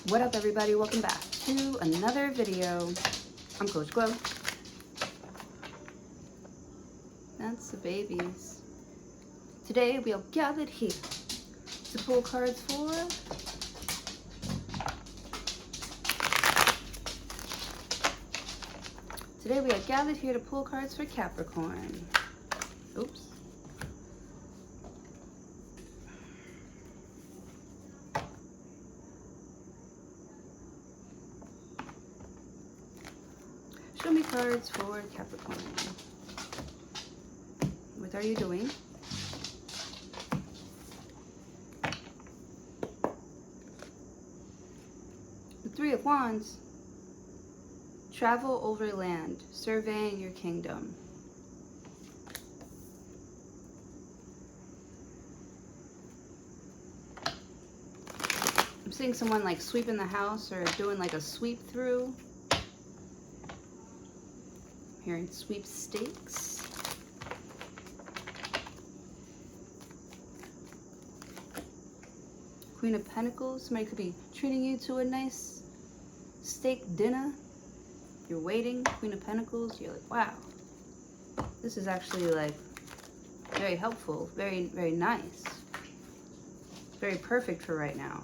What up, everybody? Welcome back to another video. I'm Coach Glow. That's the babies. Today we are gathered here to pull cards for Capricorn. Oops. Show me cards for Capricorn. What are you doing? The Three of Wands. Travel over land, surveying your kingdom. I'm seeing someone like sweeping the house or doing like a sweep through. Hearing sweepstakes. Queen of Pentacles. Somebody could be treating you to a nice steak dinner. You're waiting. Queen of Pentacles. You're like, wow, this is actually like very helpful, very, very nice, very perfect for right now.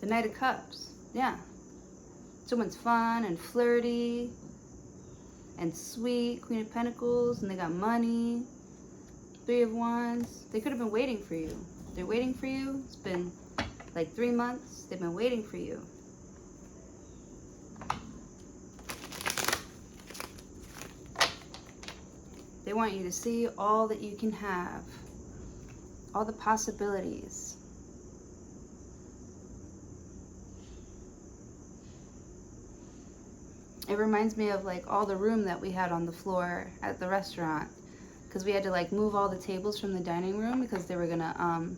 The Knight of Cups, yeah. Someone's fun and flirty and sweet. Queen of Pentacles, and they got money. Three of Wands. They could have been waiting for you. They're waiting for you. It's been like 3 months. They've been waiting for you. They want you to see all that you can have, all the possibilities. It reminds me of like all the room that we had on the floor at the restaurant, because we had to like move all the tables from the dining room because they were gonna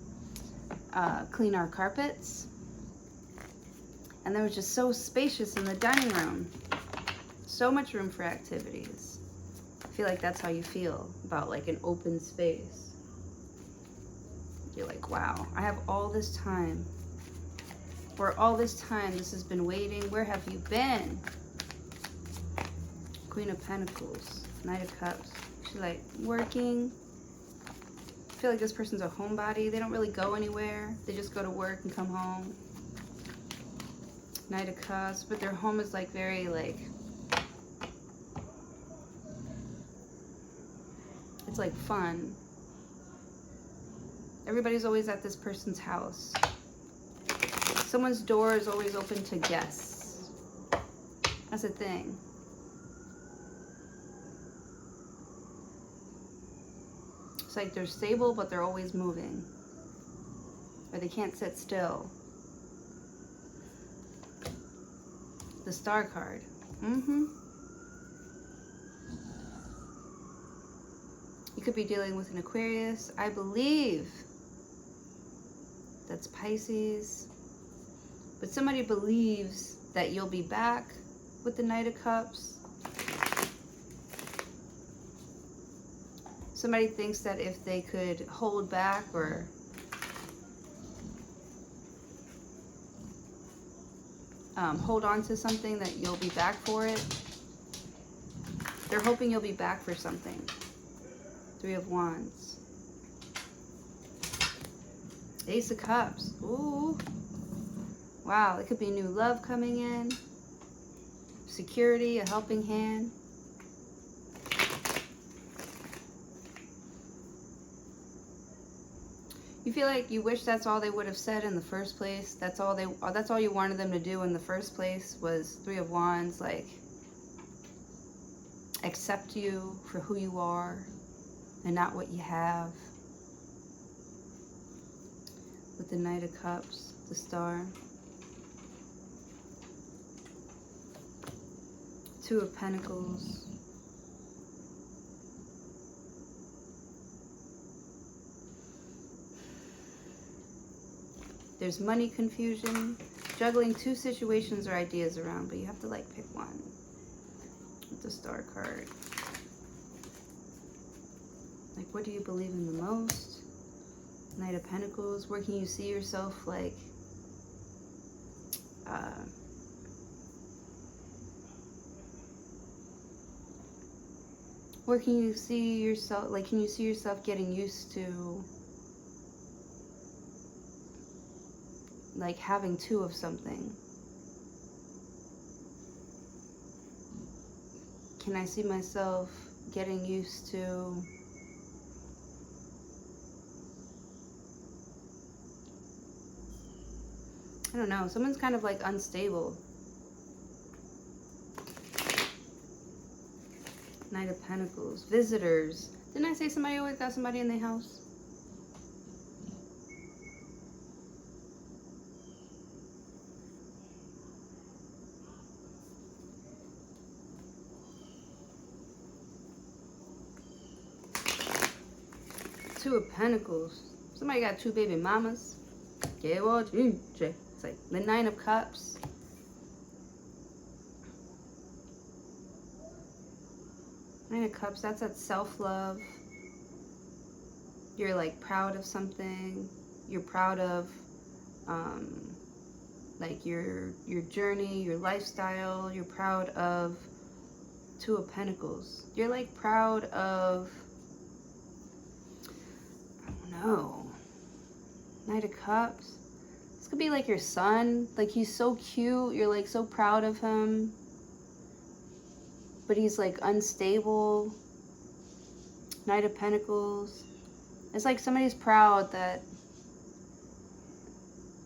clean our carpets, and there was just so spacious in the dining room, so much room for activities. I feel like that's how you feel about like an open space. You're like, wow, I have all this time. For all this time this has been waiting. Where have you been? Queen of Pentacles, Knight of Cups. She's like working. I feel like this person's a homebody. They don't really go anywhere. They just go to work and come home. Knight of Cups, but their home is like very like, it's like fun. Everybody's always at this person's house. Someone's door is always open to guests. That's a thing. It's like they're stable, but they're always moving. Or they can't sit still. The Star card. You could be dealing with an Aquarius. I believe that's Pisces. But somebody believes that you'll be back with the Knight of Cups. Somebody thinks that if they could hold back or hold on to something, that you'll be back for it. They're hoping you'll be back for something. Three of Wands. Ace of Cups. Ooh. Wow, it could be new love coming in. Security, a helping hand. You feel like you wish that's all they would have said in the first place. That's all you wanted them to do in the first place was Three of Wands, like accept you for who you are and not what you have. With the Knight of Cups, the Star. Two of Pentacles. There's money confusion, juggling two situations or ideas around, but you have to like pick one with the Star card. what do you believe in the most? Knight of Pentacles. Where can you see yourself, like, where can you see yourself, like, can you see yourself getting used to, like, having two of something? Can I see myself getting used to I don't know, someone's kind of like unstable. Knight of Pentacles. Visitors. Didn't I say somebody always got somebody in their house? Two of Pentacles. Somebody got two baby mamas. It's like the Nine of Cups. Nine of Cups, that's that self-love. You're like proud of something. You're proud of like your journey, your lifestyle. You're proud of Two of Pentacles. You're like proud of, I don't know, Knight of Cups. This could be like your son. Like, he's so cute. You're like so proud of him. But he's like unstable. Knight of Pentacles. It's like somebody's proud that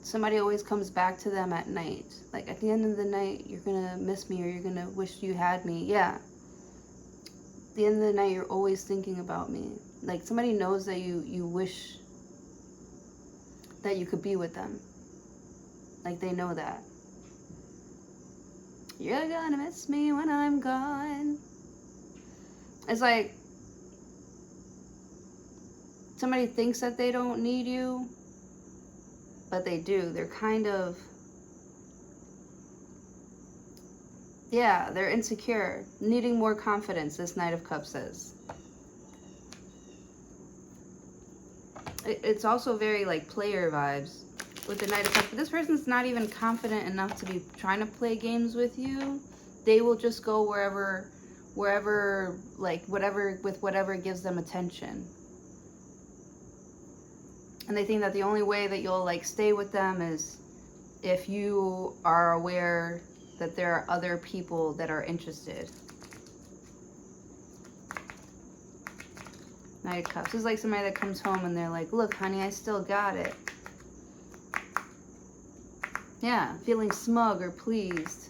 somebody always comes back to them at night. Like, at the end of the night, you're gonna miss me, or you're gonna wish you had me. Yeah. At the end of the night, you're always thinking about me. Like, somebody knows that you wish that you could be with them. Like, they know that. You're gonna miss me when I'm gone. It's like somebody thinks that they don't need you, but they do. They're kind of, yeah, they're insecure, needing more confidence, this Knight of Cups says. It's also very like player vibes with the Knight of Cups. But this person's not even confident enough to be trying to play games with you. They will just go wherever, like, whatever gives them attention. And they think that the only way that you'll like stay with them is if you are aware that there are other people that are interested. Knight of Cups is like somebody that comes home and they're like, look, honey, I still got it. Yeah, feeling smug or pleased.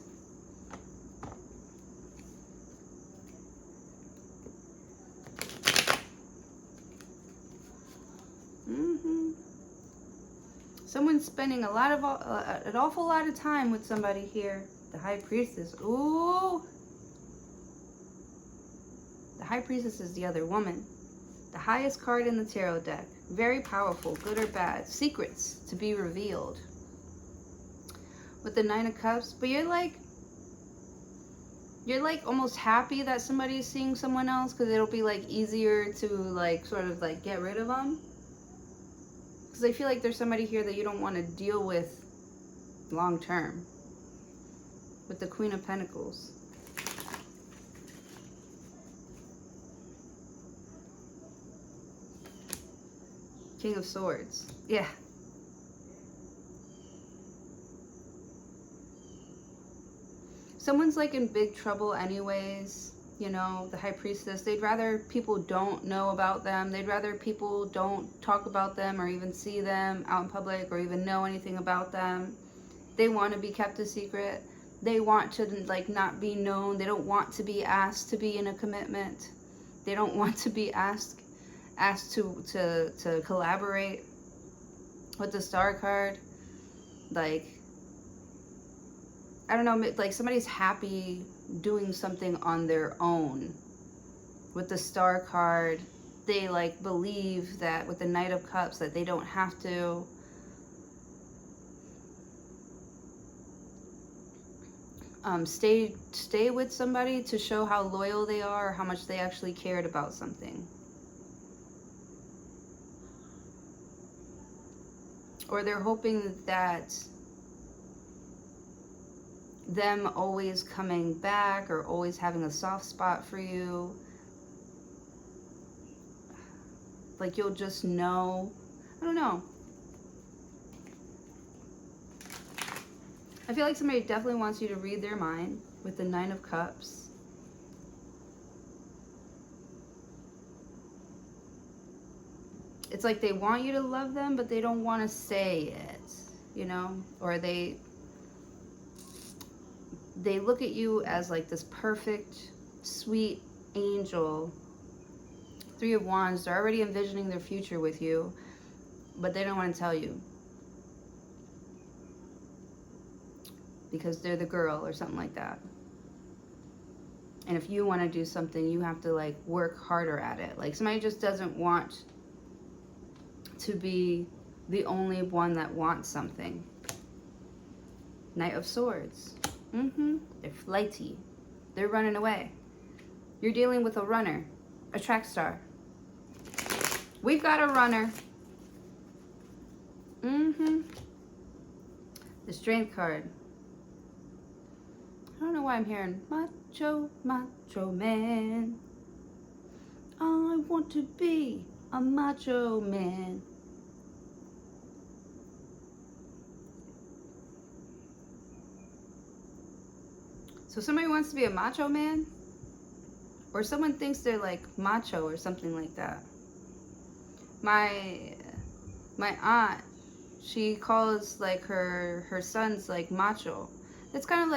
Someone's spending a lot of an awful lot of time with somebody here. The High Priestess. Ooh. The High Priestess is the other woman. The highest card in the tarot deck. Very powerful, good or bad. Secrets to be revealed. With the Nine of Cups. But you're like almost happy that somebody's seeing someone else, because it'll be like easier to like sort of like get rid of them. Because I feel like there's somebody here that you don't want to deal with long term. With the Queen of Pentacles. King of Swords. Yeah. Someone's like in big trouble anyways. You know, the High Priestess. They'd rather people don't know about them. They'd rather people don't talk about them or even see them out in public or even know anything about them. They want to be kept a secret. They want to like not be known. They don't want to be asked to be in a commitment. They don't want to be asked to collaborate. With the Star card, like, I don't know, like somebody's happy doing something on their own. With the Star card, they like believe that with the Knight of Cups that they don't have to stay with somebody to show how loyal they are or how much they actually cared about something. Or they're hoping that them always coming back or always having a soft spot for you, like you'll just know. I don't know. I feel like somebody definitely wants you to read their mind with the 9 of Cups. It's like they want you to love them, but they don't want to say it, you know? Or they look at you as like this perfect, sweet angel. 3 of Wands, they're already envisioning their future with you, but they don't want to tell you. Because they're the girl or something like that. And if you want to do something, you have to like work harder at it. Like somebody just doesn't want to be the only one that wants something. Knight of Swords. They're flighty. They're running away. You're dealing with a runner, a track star. We've got a runner. The Strength card. I don't know why I'm hearing macho, macho man. I want to be a macho man. So somebody wants to be a macho man? Or someone thinks they're like macho or something like that. My aunt, she calls like her sons like macho. It's kind of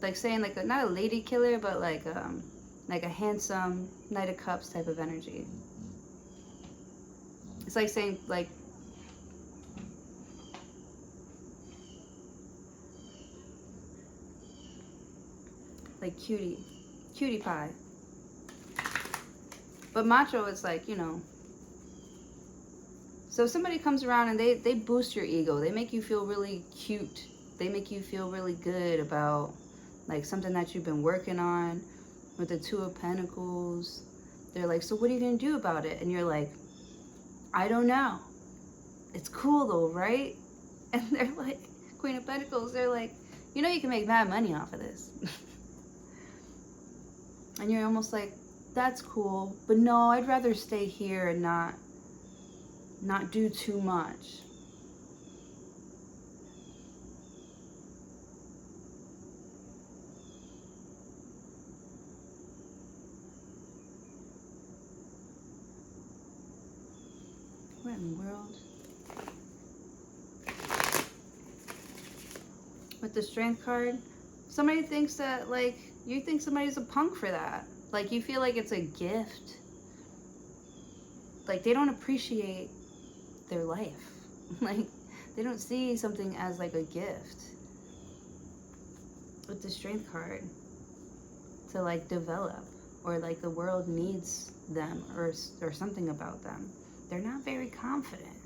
like saying like not a lady killer, but like a handsome Knight of Cups type of energy. It's like saying like cutie pie. But macho is like, you know. So if somebody comes around and they boost your ego, they make you feel really cute. They make you feel really good about like something that you've been working on. With the 2 of Pentacles, they're like, so what are you gonna do about it? And you're like, I don't know. It's cool though, right? And they're like, Queen of Pentacles, they're like, you know you can make mad money off of this. And you're almost like, that's cool, but no, I'd rather stay here and not do too much. What in the world? With the Strength card, somebody thinks that like, you think somebody's a punk for that. Like you feel like it's a gift. Like they don't appreciate their life. Like they don't see something as like a gift. With the Strength card, to like develop, or like the world needs them, or something about them. They're not very confident.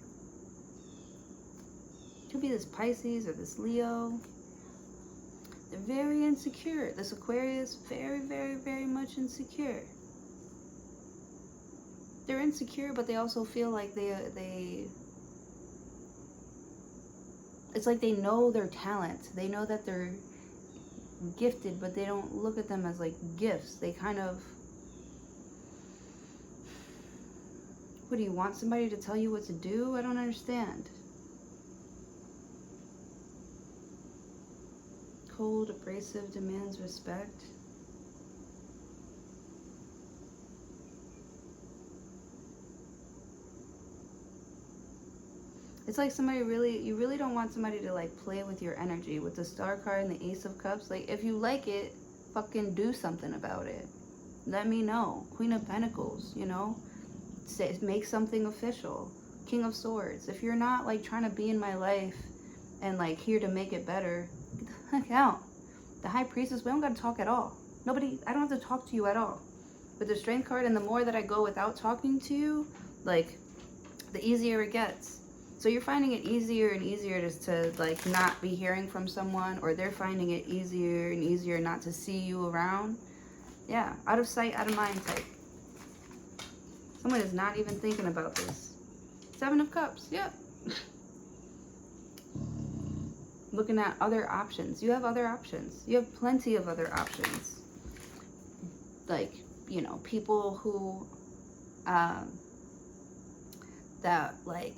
Could be this Pisces or this Leo. They're very insecure. This Aquarius, very, very, very much insecure. They're insecure, but they also feel like it's like they know their talent. They know that they're gifted, but they don't look at them as like gifts. They kind of, what do you want somebody to tell you what to do? I don't understand. Cold, abrasive, demands respect. It's like somebody you really don't want somebody to like play with your energy. With the Star card and the Ace of Cups, like if you like it, fucking do something about it. Let me know. Queen of Pentacles, you know? Make something official. King of Swords. If you're not like trying to be in my life and like here to make it better, get the fuck out. The High Priestess, we don't gotta talk at all. I don't have to talk to you at all. With the Strength card, and the more that I go without talking to you, like the easier it gets. So you're finding it easier and easier just to like not be hearing from someone, or they're finding it easier and easier not to see you around. Yeah, out of sight, out of mind type. Someone is not even thinking about this. 7 of Cups, yep. looking at other options. You have other options. You have plenty of other options. Like, you know, people who, that like,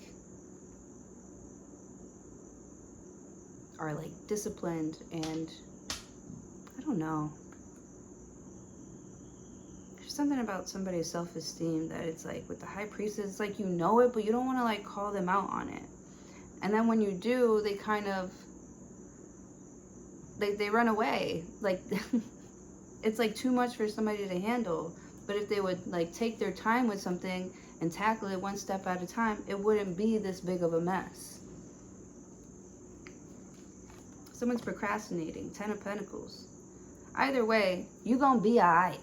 are like disciplined and, I don't know. There's something about somebody's self-esteem that it's like with the high priestess, it's like you know it, but you don't want to like call them out on it. And then when you do, they kind of, they run away. Like, it's like too much for somebody to handle. But if they would like take their time with something and tackle it one step at a time, it wouldn't be this big of a mess. Someone's procrastinating. 10 of Pentacles. Either way, you gonna be alright.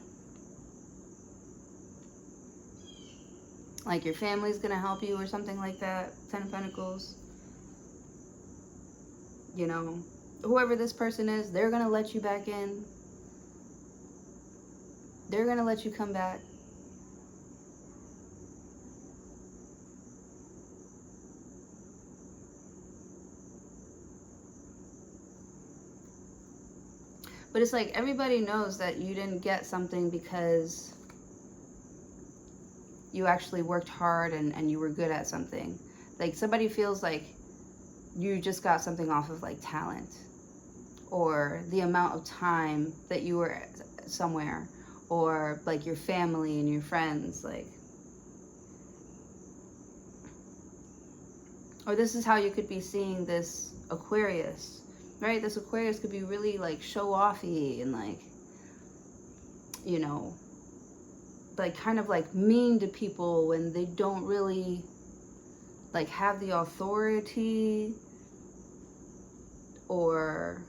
Like your family's gonna help you or something like that. 10 of Pentacles. You know, whoever this person is, they're gonna let you back in. They're gonna let you come back. But it's like everybody knows that you didn't get something because you actually worked hard and you were good at something. Like somebody feels like you just got something off of like talent or the amount of time that you were somewhere, or like your family and your friends, like, or this is how you could be seeing this Aquarius, right? This Aquarius could be really like show-offy and like, you know, like kind of like mean to people when they don't really like have the authority, or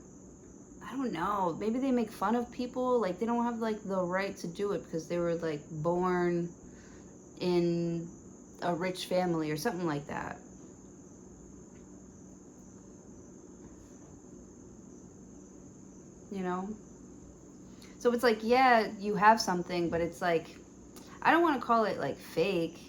I don't know, maybe they make fun of people, like they don't have like the right to do it because they were like born in a rich family or something like that. You know? So it's like, yeah, you have something, but it's like, I don't want to call it like fake.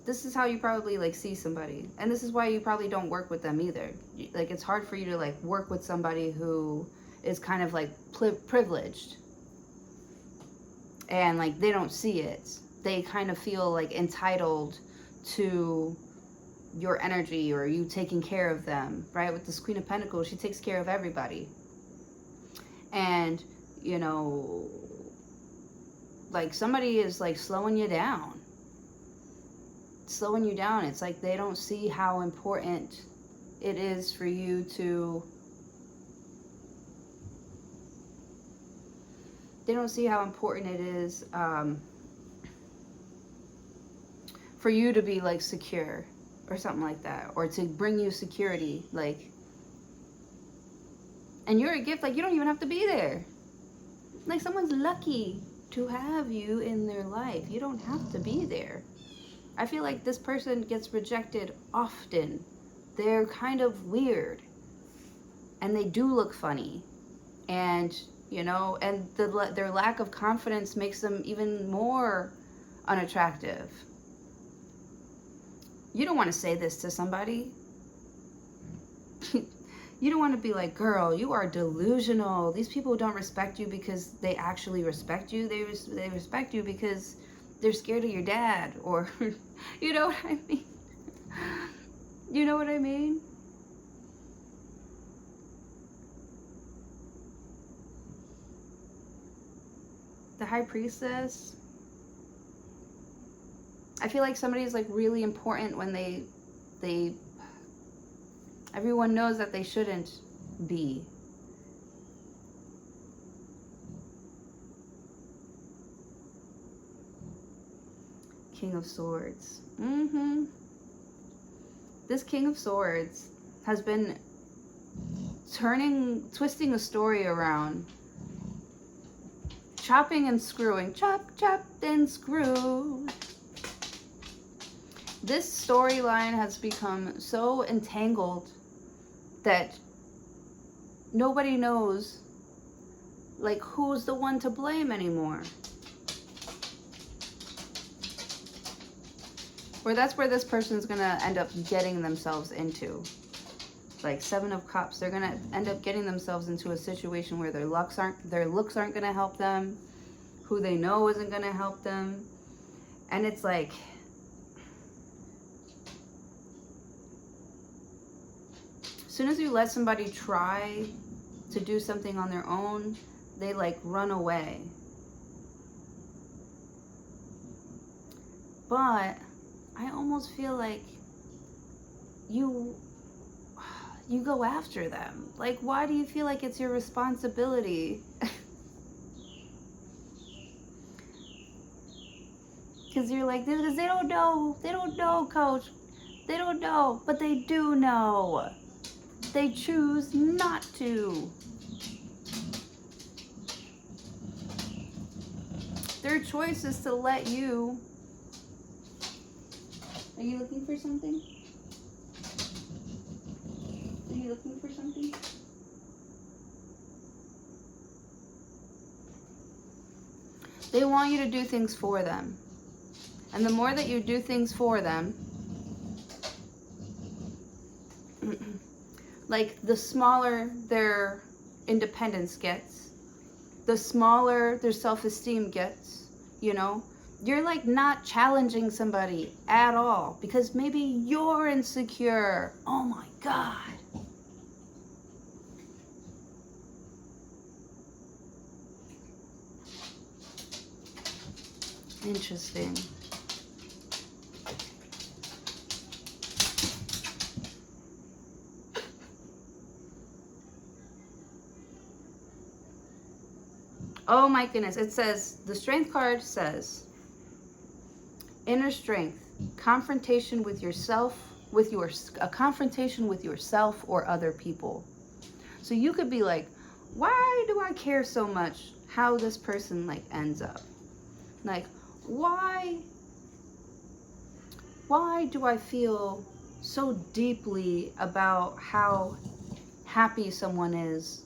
This is how you probably like see somebody, and this is why you probably don't work with them either. Like it's hard for you to like work with somebody who is kind of like privileged and like they don't see it. They kind of feel like entitled to your energy or you taking care of them, right? With this Queen of Pentacles, she takes care of everybody. And, you know, like somebody is like slowing you down. It's like they don't see how important it is for you to, they don't see how important it is for you to be like secure or something like that, or to bring you security, like, and you're a gift, like you don't even have to be there. Like someone's lucky to have you in their life. You don't have to be there. I feel like this person gets rejected often. They're kind of weird. And they do look funny. And, you know, and their lack of confidence makes them even more unattractive. You don't want to say this to somebody. You don't want to be like, girl, you are delusional. These people don't respect you because they actually respect you. They respect you because they're scared of your dad, or you know what I mean? You know what I mean? The High Priestess, I feel like somebody's like really important when they everyone knows that they shouldn't be. King of Swords. This King of Swords has been twisting a story around. Chopping and screwing. Chop, chopped and screwed. This storyline has become so entangled that nobody knows like who's the one to blame anymore. Or that's where this person's gonna end up getting themselves into. like 7 of Cups. They're gonna end up getting themselves into a situation where their looks aren't gonna help them, who they know isn't gonna help them. And it's like, as soon as you let somebody try to do something on their own, they like run away. But I almost feel like you go after them. Like, why do you feel like it's your responsibility? Because you're like, because they don't know, coach. They don't know, but they do know. They choose not to. Their choice is to let you. Are you looking for something? Are you looking for something? They want you to do things for them. And the more that you do things for them, like the smaller their independence gets, the smaller their self-esteem gets, you know? You're like not challenging somebody at all because maybe you're insecure. Oh my God. Interesting. Oh my goodness. It says, the Strength card says, inner strength, confrontation with yourself, a confrontation with yourself or other people. So you could be like, why do I care so much how this person like ends up? Like, why do I feel so deeply about how happy someone is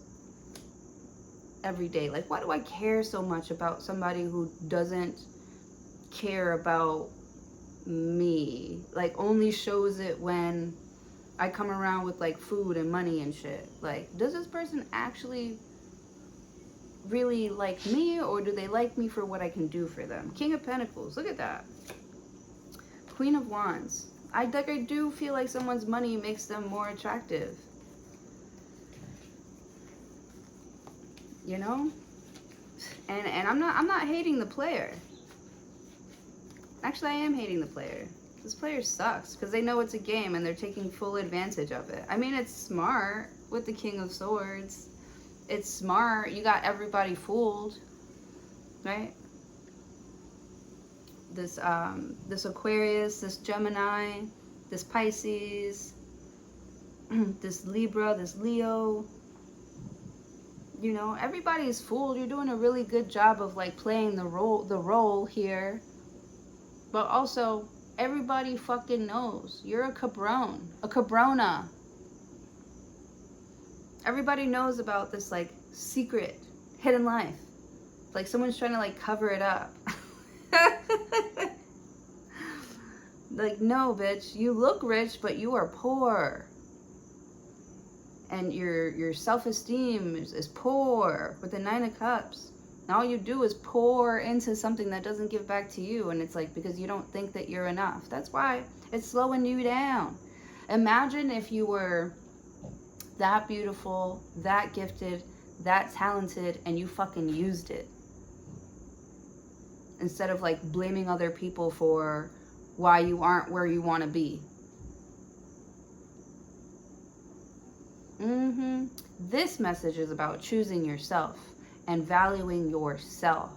every day? Like, why do I care so much about somebody who doesn't care about me? Like, only shows it when I come around with like food and money and shit. Like, does this person actually really like me, or do they like me for what I can do for them? King of Pentacles, look at that. Queen of Wands. I do feel like someone's money makes them more attractive. You know? And I'm not hating the player. Actually, I am hating the player. This player sucks because they know it's a game and they're taking full advantage of it. I mean, it's smart with the King of Swords. It's smart. You got everybody fooled, right? This Aquarius, this Gemini, this Pisces, this Libra, this Leo. You know, everybody is fooled. You're doing a really good job of like playing the role here. But also, everybody fucking knows you're a cabron, a cabrona. Everybody knows about this like secret hidden life. Like someone's trying to like cover it up. Like, no, bitch, you look rich, but you are poor. And your self-esteem is poor with the 9 of Cups. And all you do is pour into something that doesn't give back to you. And it's like, because you don't think that you're enough. That's why it's slowing you down. Imagine if you were that beautiful, that gifted, that talented, and you fucking used it. Instead of like blaming other people for why you aren't where you want to be. This message is about choosing yourself and valuing yourself.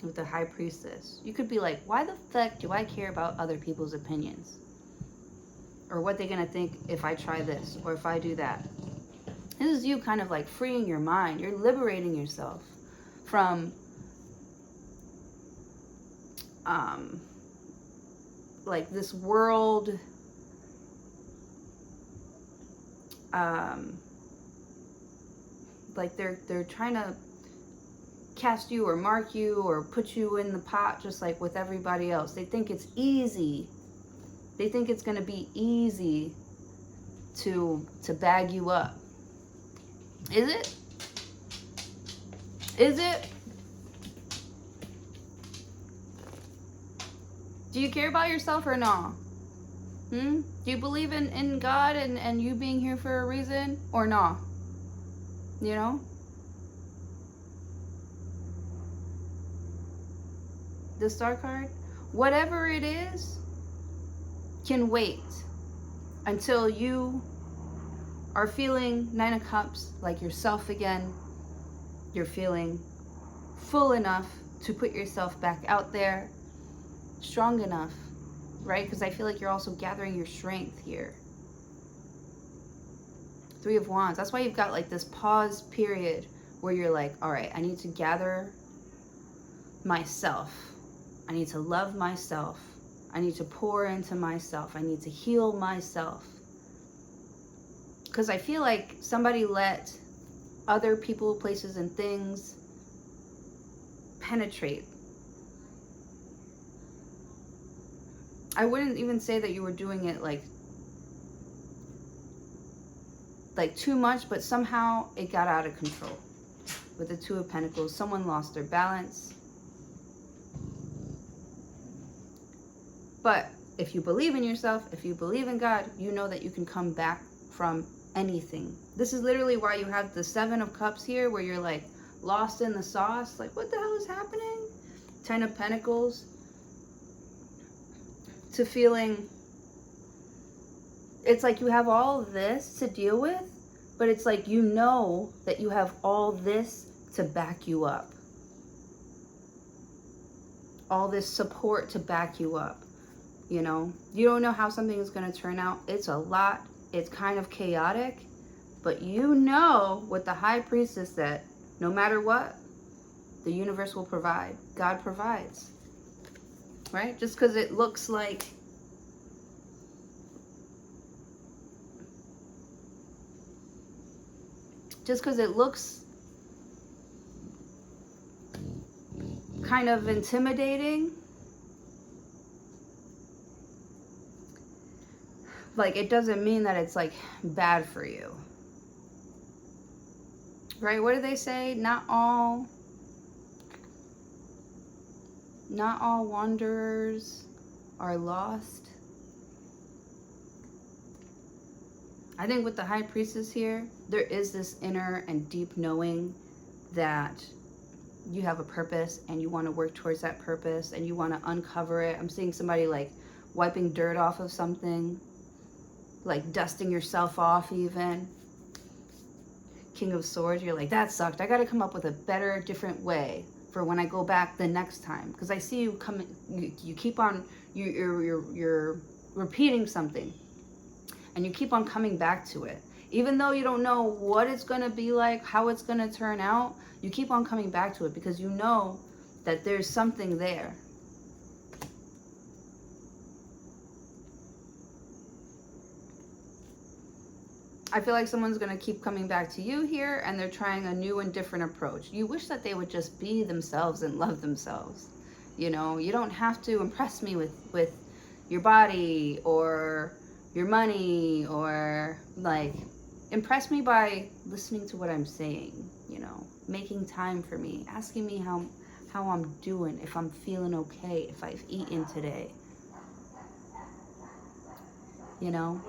With the High Priestess, you could be like, why the fuck do I care about other people's opinions? Or what they're gonna think if I try this or if I do that. This is you kind of like freeing your mind. You're liberating yourself from like this world like they're trying to cast you or mark you or put you in the pot just like with everybody else. They think it's easy. They think it's going to be easy to bag you up. Is it? Is it? Do you care about yourself or no? Do you believe in God and you being here for a reason or no? You know? The Star card, whatever it is, can wait until you are feeling Nine of Cups like yourself again. You're feeling full enough to put yourself back out there, strong enough, right? Because I feel like you're also gathering your strength here. Three of Wands. That's why you've got like this pause period where you're like, all right, I need to gather myself. I need to love myself. I need to pour into myself. I need to heal myself. Because I feel like somebody let other people, places, and things penetrate. I wouldn't even say that you were doing it like too much, but somehow it got out of control. With the Two of Pentacles, someone lost their balance. But if you believe in yourself, if you believe in God, you know that you can come back from anything. This is literally why you have the Seven of Cups here, where you're like lost in the sauce. Like, what the hell is happening? Ten of Pentacles. To feeling, it's like you have all this to deal with, but it's like you know that you have all this to back you up. All this support to back you up. You know, you don't know how something is going to turn out. It's a lot. It's kind of chaotic, but you know with the High Priestess that no matter what, the universe will provide. God provides. Right? Just because it looks like kind of intimidating, like it doesn't mean that it's like bad for you. Right? What do they say? Not all wanderers are lost. I think with the High Priestess here, there is this inner and deep knowing that you have a purpose and you want to work towards that purpose and you want to uncover it. I'm seeing somebody like wiping dirt off of something, like dusting yourself off even. King of Swords, you're like, that sucked. I got to come up with a better, different way for when I go back the next time. Because I see you coming, you keep on, you're repeating something. And you keep on coming back to it. Even though you don't know what it's going to be like, how it's going to turn out, you keep on coming back to it because you know that there's something there. I feel like someone's going to keep coming back to you here and they're trying a new and different approach. You wish that they would just be themselves and love themselves. You know, you don't have to impress me with your body or your money, or like impress me by listening to what I'm saying, you know, making time for me, asking me how I'm doing, if I'm feeling okay, if I've eaten today, you know.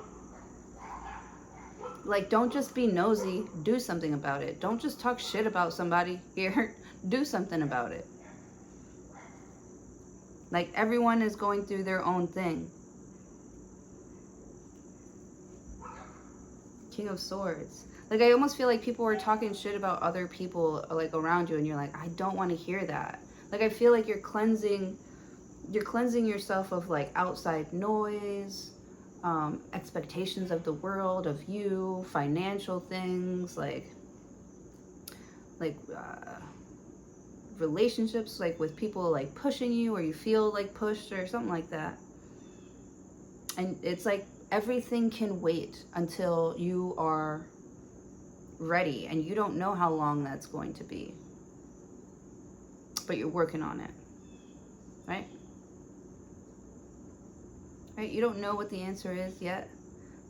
Like, don't just be nosy, do something about it. Don't just talk shit about somebody here, do something about it. Like, everyone is going through their own thing. King of Swords. Like, I almost feel like people were talking shit about other people, like, around you, and you're like, I don't want to hear that. Like, I feel like you're cleansing yourself of, like, outside noise, expectations of the world, of you, financial things, like relationships, like, with people, like, pushing you, or you feel, like, pushed, or something like that. And it's like, everything can wait until you are ready, and you don't know how long that's going to be, but you're working on it, right? Right? You don't know what the answer is yet,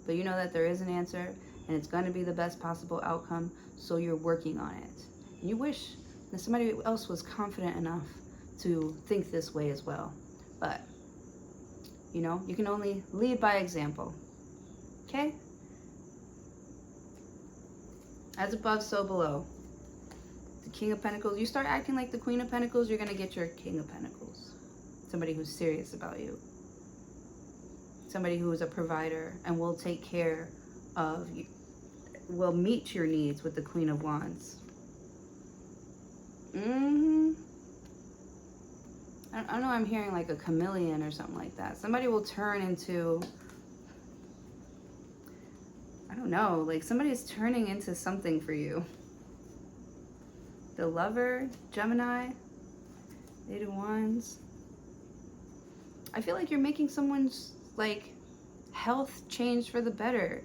But you know that there is an answer, and it's going to be the best possible outcome, so you're working on it. And you wish that somebody else was confident enough to think this way as well. But, you know, you can only lead by example. Okay? As above, so below. The King of Pentacles. You start acting like the Queen of Pentacles, you're going to get your King of Pentacles. Somebody who's serious about you. Somebody who is a provider and will take care of you, will meet your needs with the Queen of Wands. I don't know, I'm hearing like a chameleon or something like that. Somebody will turn into, I don't know, like somebody's turning into something for you. The Lover, Gemini, Eight of Wands. I feel like you're making someone's like health change for the better.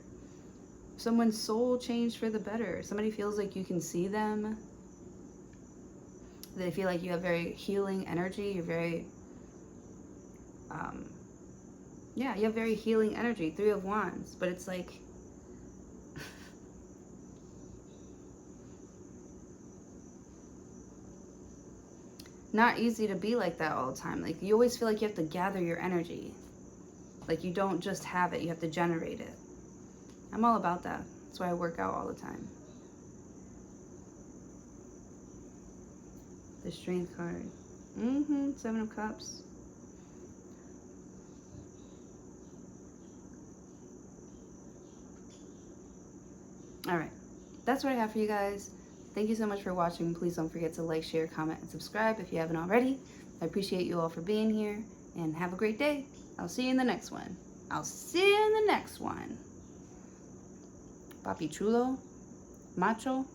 Someone's soul change for the better. Somebody feels like you can see them. They feel like you have very healing energy. You're very, yeah, you have very healing energy. Three of Wands. But it's like, not easy to be like that all the time. Like, you always feel like you have to gather your energy. Like, you don't just have it, you have to generate it. I'm all about that. That's why I work out all the time. The Strength card. Seven of Cups. Alright. That's what I have for you guys. Thank you so much for watching. Please don't forget to like, share, comment, and subscribe if you haven't already. I appreciate you all for being here. And have a great day. I'll see you in the next one. Papi chulo, macho.